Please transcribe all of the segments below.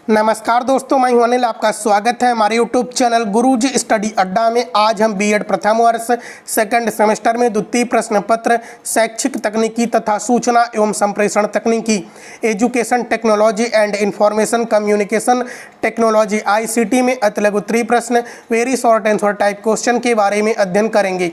नमस्कार दोस्तों, मैं हूं अनिल। आपका स्वागत है हमारे यूट्यूब चैनल गुरुजी स्टडी अड्डा में। आज हम बीएड प्रथम वर्ष सेकंड सेमेस्टर में द्वितीय प्रश्न पत्र शैक्षिक तकनीकी तथा सूचना एवं संप्रेषण तकनीकी education technology and information communication technology ICT में अतिलघु उत्तरीय प्रश्न very short answer type question के बारे में अध्ययन करेंगे।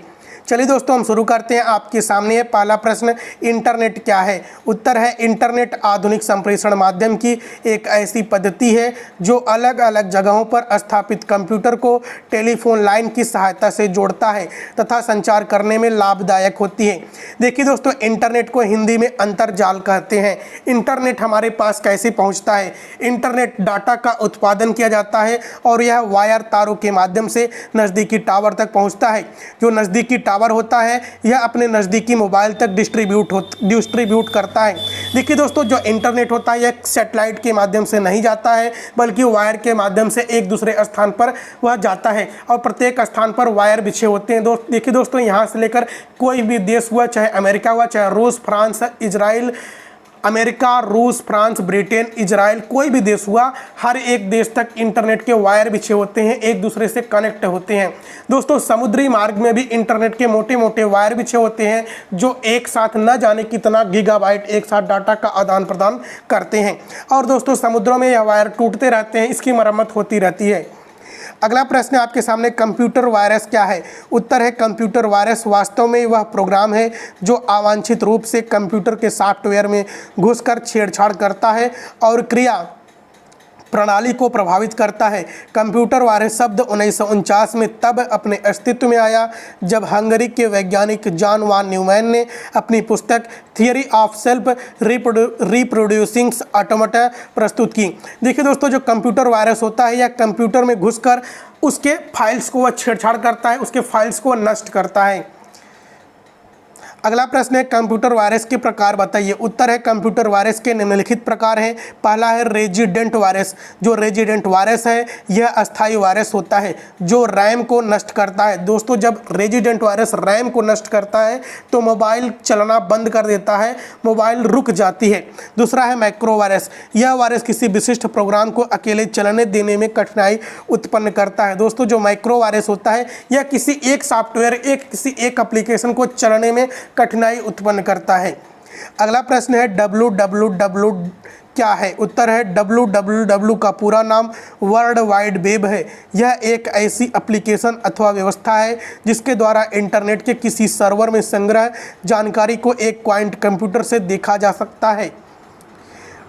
चलिए दोस्तों, हम शुरू करते हैं। आपके सामने है पहला प्रश्न, इंटरनेट क्या है? उत्तर है इंटरनेट आधुनिक संप्रेषण माध्यम की एक ऐसी पद्धति है जो अलग अलग जगहों पर स्थापित कंप्यूटर को टेलीफोन लाइन की सहायता से जोड़ता है तथा संचार करने में लाभदायक होती है। देखिए दोस्तों, इंटरनेट को हिंदी में अंतरजाल कहते हैं। इंटरनेट हमारे पास कैसे पहुँचता है? इंटरनेट डाटा का उत्पादन किया जाता है और यह वायर तारों के माध्यम से नज़दीकी टावर तक पहुँचता है। जो नज़दीकी टावर होता है यह अपने नज़दीकी मोबाइल तक डिस्ट्रीब्यूट करता है। देखिए दोस्तों, जो इंटरनेट होता है यह सैटेलाइट के माध्यम से नहीं जाता है बल्कि वायर के माध्यम से एक दूसरे स्थान पर वह जाता है और प्रत्येक स्थान पर वायर बिछे होते हैं। देखिए दोस्तों, यहाँ से लेकर कोई भी देश हुआ, चाहे अमेरिका हुआ, चाहे रूस, फ्रांस, इजराइल, अमेरिका, रूस, फ्रांस, ब्रिटेन, इजराइल, कोई भी देश हुआ, हर एक देश तक इंटरनेट के वायर बिछे होते हैं, एक दूसरे से कनेक्ट होते हैं। दोस्तों, समुद्री मार्ग में भी इंटरनेट के मोटे मोटे वायर बिछे होते हैं जो एक साथ न जाने कितना गीगाबाइट एक साथ डाटा का आदान प्रदान करते हैं। और दोस्तों, समुद्रों में यह वायर टूटते रहते हैं, इसकी मरम्मत होती रहती है। अगला प्रश्न आपके सामने, कंप्यूटर वायरस क्या है? उत्तर है कंप्यूटर वायरस वास्तव में वह प्रोग्राम है जो अवांछित रूप से कंप्यूटर के सॉफ्टवेयर में घुसकर छेड़छाड़ करता है और क्रिया प्रणाली को प्रभावित करता है। कंप्यूटर वायरस शब्द 1949 में तब अपने अस्तित्व में आया जब हंगरी के वैज्ञानिक जॉन वान न्यूमैन ने अपनी पुस्तक theory of self reproducing automata प्रस्तुत की। देखिए दोस्तों, जो कंप्यूटर वायरस होता है यह कंप्यूटर में घुसकर उसके फाइल्स को वह छेड़छाड़ करता है, उसके फाइल्स को नष्ट करता है। अगला प्रश्न है, कंप्यूटर वायरस के प्रकार बताइए। उत्तर है कंप्यूटर वायरस के निम्नलिखित प्रकार हैं। पहला है रेजिडेंट वायरस। जो रेजिडेंट वायरस है यह अस्थायी वायरस होता है जो रैम को नष्ट करता है। दोस्तों, जब रेजिडेंट वायरस रैम को नष्ट करता है तो मोबाइल चलना बंद कर देता है, मोबाइल रुक जाती है। दूसरा है माइक्रो वायरस। यह वायरस किसी विशिष्ट प्रोग्राम को अकेले चलने देने में कठिनाई उत्पन्न करता है। दोस्तों, जो माइक्रो वायरस होता है यह किसी एक सॉफ्टवेयर किसी एक एप्लीकेशन को चलाने में कठिनाई उत्पन्न करता है। अगला प्रश्न है, www क्या है? उत्तर है www का पूरा नाम वर्ल्ड वाइड वेब है। यह एक ऐसी एप्लीकेशन अथवा व्यवस्था है जिसके द्वारा इंटरनेट के किसी सर्वर में संग्रह जानकारी को एक क्वांट कंप्यूटर से देखा जा सकता है।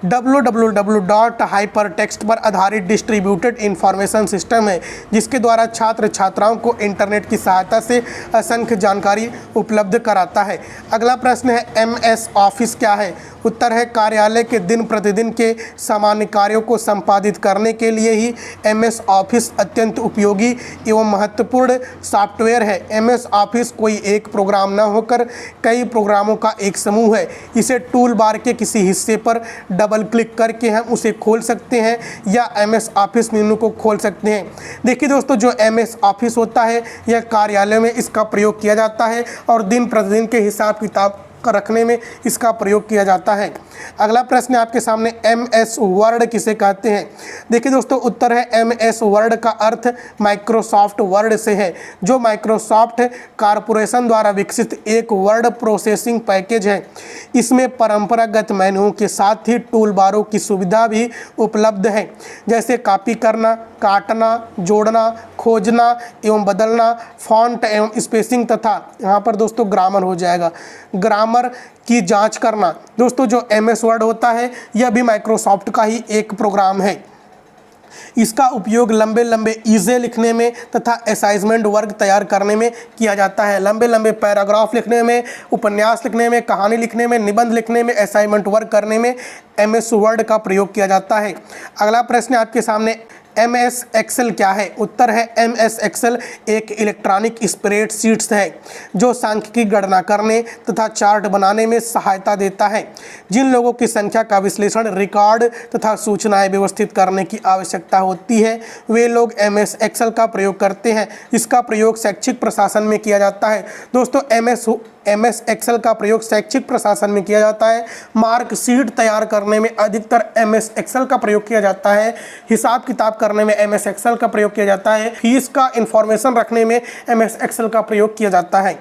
www हाइपरटेक्स्ट पर आधारित डिस्ट्रीब्यूटेड इंफॉर्मेशन सिस्टम है जिसके द्वारा छात्र छात्राओं को इंटरनेट की सहायता से असंख्य जानकारी उपलब्ध कराता है। अगला प्रश्न है, MS ऑफिस क्या है? उत्तर है कार्यालय के दिन प्रतिदिन के सामान्य कार्यों को संपादित करने के लिए ही MS ऑफिस अत्यंत उपयोगी एवं महत्वपूर्ण सॉफ्टवेयर है। MS ऑफिस कोई एक प्रोग्राम न होकर कई प्रोग्रामों का एक समूह है। इसे टूल बार के किसी हिस्से पर डबल क्लिक करके हम उसे खोल सकते हैं या MS ऑफिस मेनू को खोल सकते हैं। देखिए दोस्तों, जो MS ऑफिस होता है यह कार्यालय में इसका प्रयोग किया जाता है और दिन प्रतिदिन के हिसाब किताब रखने में इसका प्रयोग किया जाता है। अगला प्रश्न आपके सामने, MS वर्ड किसे कहते हैं? देखिए दोस्तों, उत्तर है MS वर्ड का अर्थ माइक्रोसॉफ्ट वर्ड से है जो माइक्रोसॉफ्ट कॉरपोरेशन द्वारा विकसित एक वर्ड प्रोसेसिंग पैकेज है। इसमें परंपरागत मेन्यूओं के साथ ही टूल बारों की सुविधा भी उपलब्ध है, जैसे कॉपी करना, काटना, जोड़ना, खोजना एवं बदलना, फॉन्ट एवं स्पेसिंग तथा यहाँ पर दोस्तों ग्रामर हो जाएगा, ग्रामर की जांच करना। दोस्तों, जो MS वर्ड होता है यह भी माइक्रोसॉफ्ट का ही एक प्रोग्राम है। इसका उपयोग लंबे लंबे ईज़े लिखने में तथा असाइनमेंट वर्क तैयार करने में किया जाता है। लंबे लंबे पैराग्राफ लिखने में, उपन्यास लिखने में, कहानी लिखने में, निबंध लिखने में, असाइनमेंट वर्क करने में MS वर्ड का प्रयोग किया जाता है। अगला प्रश्न आपके सामने, MS एक्सेल क्या है? उत्तर है MS एक्सेल एक इलेक्ट्रॉनिक स्प्रेडशीट्स है जो सांख्यिकी गणना करने तथा चार्ट बनाने में सहायता देता है। जिन लोगों की संख्या का विश्लेषण, रिकॉर्ड तथा सूचनाएं व्यवस्थित करने की आवश्यकता होती है वे लोग MS एक्सेल का प्रयोग करते हैं। इसका प्रयोग शैक्षिक प्रशासन में किया जाता है। दोस्तों, MS MS एक्सेल का प्रयोग शैक्षिक प्रशासन में किया जाता है। मार्कशीट तैयार करने में अधिकतर MS एक्सेल का प्रयोग किया जाता है। हिसाब किताब करने में MS एक्सेल का प्रयोग किया जाता है। फीस का इंफॉर्मेशन रखने में MS एक्सेल का प्रयोग किया जाता है।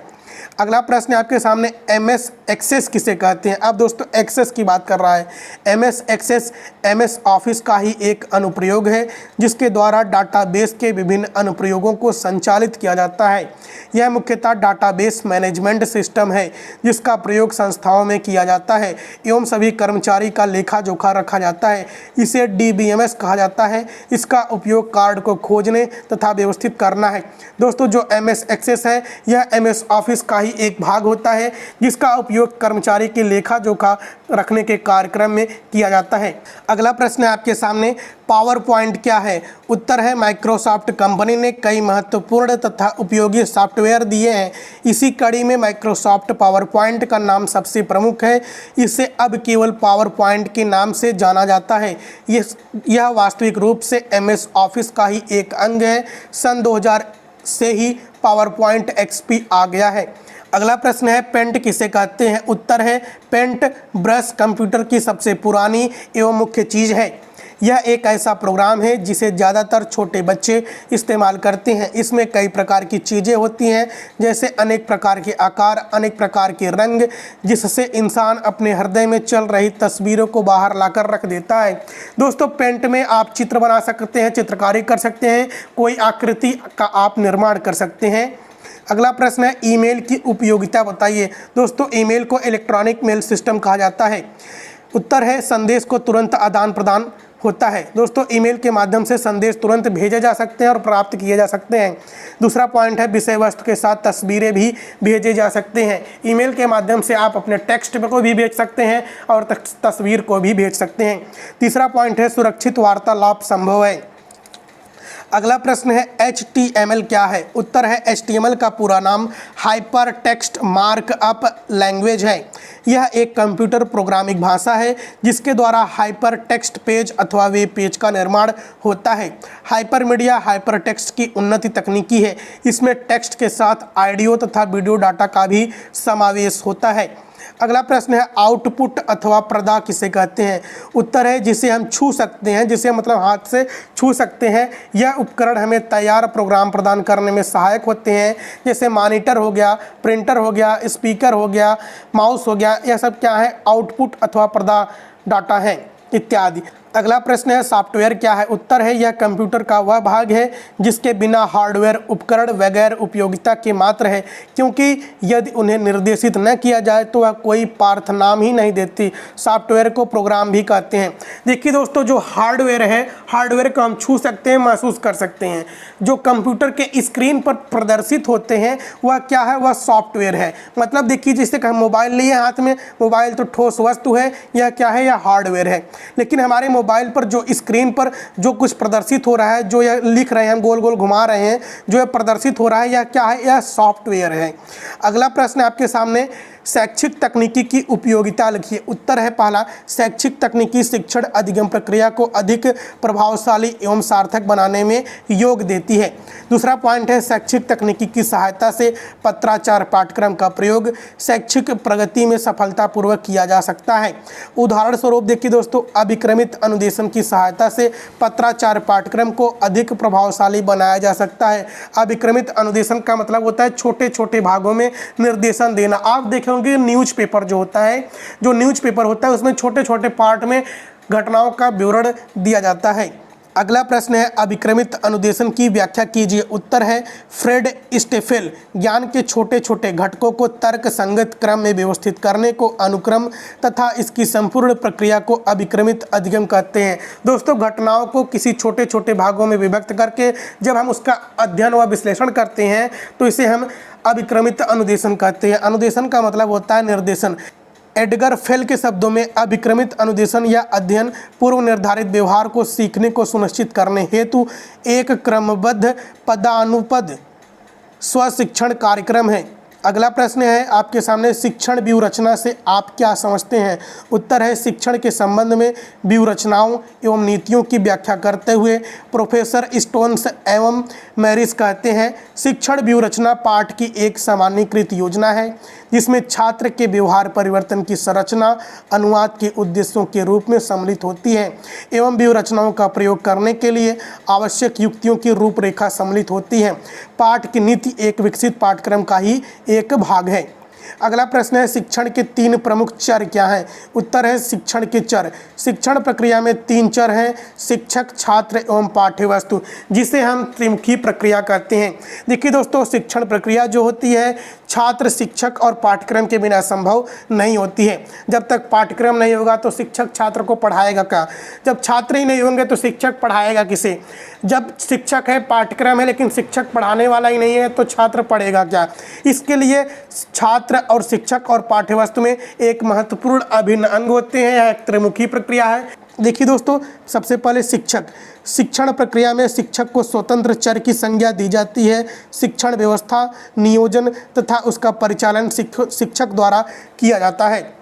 अगला प्रश्न है आपके सामने, MS एक्सेस किसे कहते हैं। अब दोस्तों एक्सेस की बात कर रहा है। MS एक्सेस MS ऑफिस का ही एक अनुप्रयोग है जिसके द्वारा डाटाबेस के विभिन्न अनुप्रयोगों को संचालित किया जाता है। यह मुख्यतः डाटाबेस मैनेजमेंट सिस्टम है जिसका प्रयोग संस्थाओं में किया जाता है एवं सभी कर्मचारी का लेखा जोखा रखा जाता है। इसे DBMS कहा जाता है। इसका उपयोग कार्ड को खोजने तथा व्यवस्थित करना है। दोस्तों जो MS एक्सेस है यह MS ऑफिस का ही एक भाग होता है जिसका उपयोग कर्मचारी के लेखा जोखा रखने के कार्यक्रम में किया जाता है। अगला प्रश्न है आपके सामने, पावर पॉइंट क्या है। उत्तर है माइक्रोसॉफ्ट कंपनी ने कई महत्वपूर्ण तथा उपयोगी सॉफ्टवेयर दिए हैं। इसी कड़ी में माइक्रोसॉफ्ट पावर पॉइंट का नाम सबसे प्रमुख है। इसे अब केवल पावर पॉइंट के नाम से जाना जाता है। यह वास्तविक रूप से MS ऑफिस का ही एक अंग है। सन 2000 से ही पावर पॉइंट XP आ गया है। अगला प्रश्न है, पेंट किसे कहते हैं। उत्तर है पेंट ब्रश कंप्यूटर की सबसे पुरानी एवं मुख्य चीज़ है। यह एक ऐसा प्रोग्राम है जिसे ज़्यादातर छोटे बच्चे इस्तेमाल करते हैं। इसमें कई प्रकार की चीज़ें होती हैं जैसे अनेक प्रकार के आकार, अनेक प्रकार के रंग, जिससे इंसान अपने हृदय में चल रही तस्वीरों को बाहर लाकर रख देता है। दोस्तों पेंट में आप चित्र बना सकते हैं, चित्रकारी कर सकते हैं, कोई आकृति का आप निर्माण कर सकते हैं। अगला प्रश्न है, ईमेल की उपयोगिता बताइए। दोस्तों ईमेल को इलेक्ट्रॉनिक मेल सिस्टम कहा जाता है। उत्तर है संदेश को तुरंत आदान प्रदान होता है। दोस्तों ईमेल के माध्यम से संदेश तुरंत भेजे जा सकते हैं और प्राप्त किए जा सकते हैं। दूसरा पॉइंट है विषय वस्तु के साथ तस्वीरें भी भेजे जा सकते हैं। ईमेल के माध्यम से आप अपने टेक्स्ट को भी भेज सकते हैं और तस्वीर को भी भेज सकते हैं। तीसरा पॉइंट है सुरक्षित वार्तालाप संभव है। अगला प्रश्न है HTML क्या है। उत्तर है HTML का पूरा नाम हाइपर टेक्स्ट मार्कअप लैंग्वेज है। यह एक कंप्यूटर प्रोग्रामिंग भाषा है जिसके द्वारा हाइपर टेक्स्ट पेज अथवा वेब पेज का निर्माण होता है। हाइपरमीडिया हाइपर टेक्स्ट की उन्नति तकनीकी है। इसमें टेक्स्ट के साथ ऑडियो तथा वीडियो डाटा का भी समावेश होता है। अगला प्रश्न है आउटपुट अथवा पर्दा किसे कहते हैं। उत्तर है जिसे हम छू सकते हैं, जिसे मतलब हाथ से छू सकते हैं। यह उपकरण हमें तैयार प्रोग्राम प्रदान करने में सहायक होते हैं, जैसे मॉनिटर हो गया, प्रिंटर हो गया, स्पीकर हो गया, माउस हो गया। यह सब क्या है, आउटपुट अथवा पर्दा डाटा है इत्यादि। अगला प्रश्न है सॉफ्टवेयर क्या है। उत्तर है यह कंप्यूटर का वह भाग है जिसके बिना हार्डवेयर उपकरण वगैर उपयोगिता के मात्र है, क्योंकि यदि उन्हें निर्देशित न किया जाए तो वह कोई पार्थ नाम ही नहीं देती। सॉफ्टवेयर को प्रोग्राम भी कहते हैं। देखिए दोस्तों जो हार्डवेयर है, हार्डवेयर को हम छू सकते हैं, महसूस कर सकते हैं। जो कंप्यूटर के स्क्रीन पर प्रदर्शित होते हैं वह क्या है, वह सॉफ्टवेयर है। मतलब देखिए जैसे कि हम मोबाइल लिए हाथ में, मोबाइल तो ठोस वस्तु है, यह क्या है, यह हार्डवेयर है। लेकिन हमारे मोबाइल पर जो स्क्रीन पर जो कुछ प्रदर्शित हो रहा है, जो यह लिख रहे हैं, हम गोल गोल घुमा रहे हैं, जो यह प्रदर्शित हो रहा है, यह क्या है, यह सॉफ्टवेयर है। अगला प्रश्न आपके सामने शैक्षिक तकनीकी की उपयोगिता लिखिए। उत्तर है पहला, शैक्षिक तकनीकी शिक्षण अधिगम प्रक्रिया को अधिक प्रभावशाली एवं सार्थक बनाने में योग देती है। दूसरा पॉइंट है शैक्षिक तकनीकी की सहायता से पत्राचार पाठ्यक्रम का प्रयोग शैक्षिक प्रगति में सफलतापूर्वक किया जा सकता है। उदाहरण स्वरूप देखिए दोस्तों, अभिक्रमित अनुदेशन की सहायता से पत्राचार पाठ्यक्रम को अधिक प्रभावशाली बनाया जा सकता है। अभिक्रमित अनुदेशन का मतलब होता है छोटे छोटे भागों में निर्देशन देना। आप देखें न्यूज़पेपर जो होता है, जो न्यूज़पेपर होता है उसमें छोटे छोटे पार्ट में घटनाओं का विवरण दिया जाता है। अगला प्रश्न है अभिक्रमित अनुदेशन की व्याख्या कीजिए। उत्तर है फ्रेड स्टेफेल ज्ञान के छोटे छोटे घटकों को तर्क संगत क्रम में व्यवस्थित करने को अनुक्रम तथा इसकी संपूर्ण प्रक्रिया को अभिक्रमित अधिगम कहते हैं। दोस्तों घटनाओं को किसी छोटे छोटे भागों में विभक्त करके जब हम उसका अध्ययन व विश्लेषण करते हैं तो इसे हम अभिक्रमित अनुदेशन कहते हैं। अनुदेशन का मतलब होता है निर्देशन। एडगर फेल के शब्दों में अभिक्रमित अनुदेशन या अध्ययन पूर्व निर्धारित व्यवहार को सीखने को सुनिश्चित करने हेतु एक क्रमबद्ध पदानुपद स्वशिक्षण कार्यक्रम है। अगला प्रश्न है आपके सामने, शिक्षण व्यूहरचना से आप क्या समझते हैं? उत्तर है, शिक्षण के संबंध में व्यूहरचनाओं एवं नीतियों की व्याख्या करते हुए प्रोफेसर स्टोन्स एवं मैरिस कहते हैं, शिक्षण व्यूहरचना पाठ की एक सामान्यीकृत योजना है जिसमें छात्र के व्यवहार परिवर्तन की संरचना अनुवाद के उद्देश्यों के रूप में सम्मिलित होती है एवं व्यूहरचनाओं का प्रयोग करने के लिए आवश्यक युक्तियों की रूपरेखा सम्मिलित होती है। पाठ की नीति एक विकसित पाठ्यक्रम का ही एक भाग है। अगला प्रश्न है, शिक्षण के 3 प्रमुख चर क्या हैं? उत्तर है, शिक्षण के चर। शिक्षण प्रक्रिया में 3 चर हैं, शिक्षक, छात्र एवं पाठ्यवस्तु, जिसे हम त्रिमुखी प्रक्रिया कहते हैं। देखिए दोस्तों, शिक्षण प्रक्रिया जो होती है छात्र, शिक्षक और पाठ्यक्रम के बिना संभव नहीं होती है। जब तक पाठ्यक्रम नहीं होगा तो शिक्षक छात्र को पढ़ाएगा क्या? जब छात्र ही नहीं होंगे तो शिक्षक पढ़ाएगा किसे? जब शिक्षक है, पाठ्यक्रम है, लेकिन शिक्षक पढ़ाने वाला ही नहीं है तो छात्र पढ़ेगा क्या? इसके लिए छात्र और शिक्षक और पाठ्यवस्तु में एक महत्वपूर्ण अभिन्न अंग होते हैं। यह एक त्रिमुखी प्रक्रिया है। देखिए दोस्तों, सबसे पहले शिक्षक। शिक्षण प्रक्रिया में शिक्षक को स्वतंत्र चर की संज्ञा दी जाती है। शिक्षण व्यवस्था, नियोजन तथा उसका परिचालन शिक्षक द्वारा किया जाता है।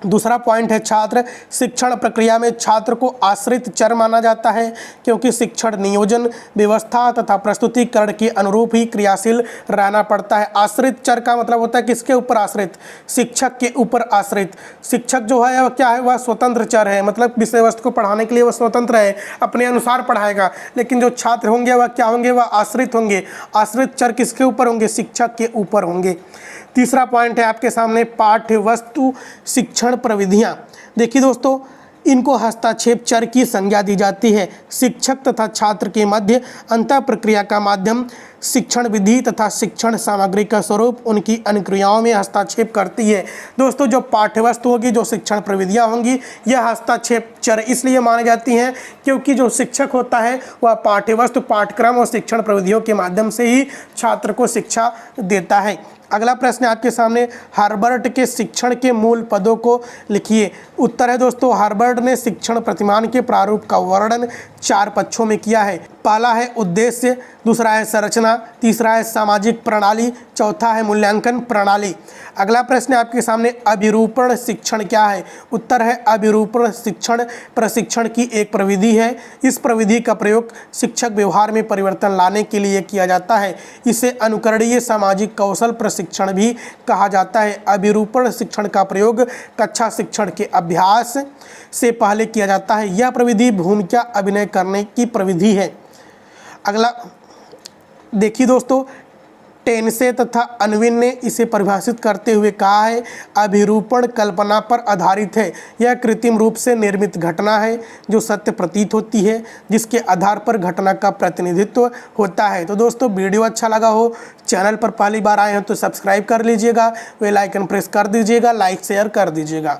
दूसरा पॉइंट है छात्र। शिक्षण प्रक्रिया में छात्र को आश्रित चर माना जाता है क्योंकि शिक्षण नियोजन, व्यवस्था तथा प्रस्तुतिकरण के अनुरूप ही क्रियाशील रहना पड़ता है। आश्रित चर का मतलब होता है किसके ऊपर आश्रित? शिक्षक के ऊपर आश्रित। शिक्षक जो है वह क्या है? वह स्वतंत्र चर है, मतलब विषय वस्तु को पढ़ाने के लिए वह स्वतंत्र है, अपने अनुसार पढ़ाएगा। लेकिन जो छात्र होंगे वह क्या होंगे? वह आश्रित होंगे। आश्रित चर किसके ऊपर होंगे? शिक्षक के ऊपर होंगे। तीसरा पॉइंट है आपके सामने, पाठ्य वस्तु शिक्षण प्रविधियां। देखिए दोस्तों, इनको हस्तक्षेप चर की संज्ञा दी जाती है। शिक्षक तथा छात्र के मध्य अंतः प्रक्रिया का माध्यम शिक्षण विधि तथा शिक्षण सामग्री का स्वरूप उनकी अनुक्रियाओं में हस्तक्षेप करती है। दोस्तों, जो पाठ्यवस्तु होगी, जो शिक्षण प्रविधियां होंगी, यह हस्तक्षेप चर इसलिए मानी जाती हैं क्योंकि जो शिक्षक होता है वह पाठ्यवस्तु, पाठ्यक्रम और शिक्षण प्रविधियों के माध्यम से ही छात्र को शिक्षा देता है। अगला प्रश्न आपके सामने, हार्वर्ड के शिक्षण के मूल पदों को लिखिए। उत्तर है दोस्तों, हार्वर्ड ने शिक्षण प्रतिमान के प्रारूप का वर्णन 4 पक्षों में किया है। पहला है उद्देश्य, दूसरा है संरचना, तीसरा है सामाजिक प्रणाली, चौथा है मूल्यांकन प्रणाली। अगला प्रश्न आपके सामने, अभिरूपण शिक्षण क्या है? उत्तर है, अभिरूपण शिक्षण प्रशिक्षण की एक प्रविधि है। इस प्रविधि का प्रयोग शिक्षक व्यवहार में परिवर्तन लाने के लिए किया जाता है। इसे अनुकरणीय सामाजिक कौशल प्रशिक्षण भी कहा जाता है। अभिरूपण शिक्षण का प्रयोग कक्षा शिक्षण के अभ्यास से पहले किया जाता है। यह प्रविधि भूमिका अभिनय करने की प्रविधि है। अगला देखिए दोस्तों, टेनसे तथा अनविन ने इसे परिभाषित करते हुए कहा है, अभिरूपण कल्पना पर आधारित है। यह कृत्रिम रूप से निर्मित घटना है जो सत्य प्रतीत होती है, जिसके आधार पर घटना का प्रतिनिधित्व होता है। तो दोस्तों, वीडियो अच्छा लगा हो, चैनल पर पहली बार आए हैं तो सब्सक्राइब कर लीजिएगा, बेल आइकन प्रेस कर दीजिएगा, लाइक शेयर कर दीजिएगा।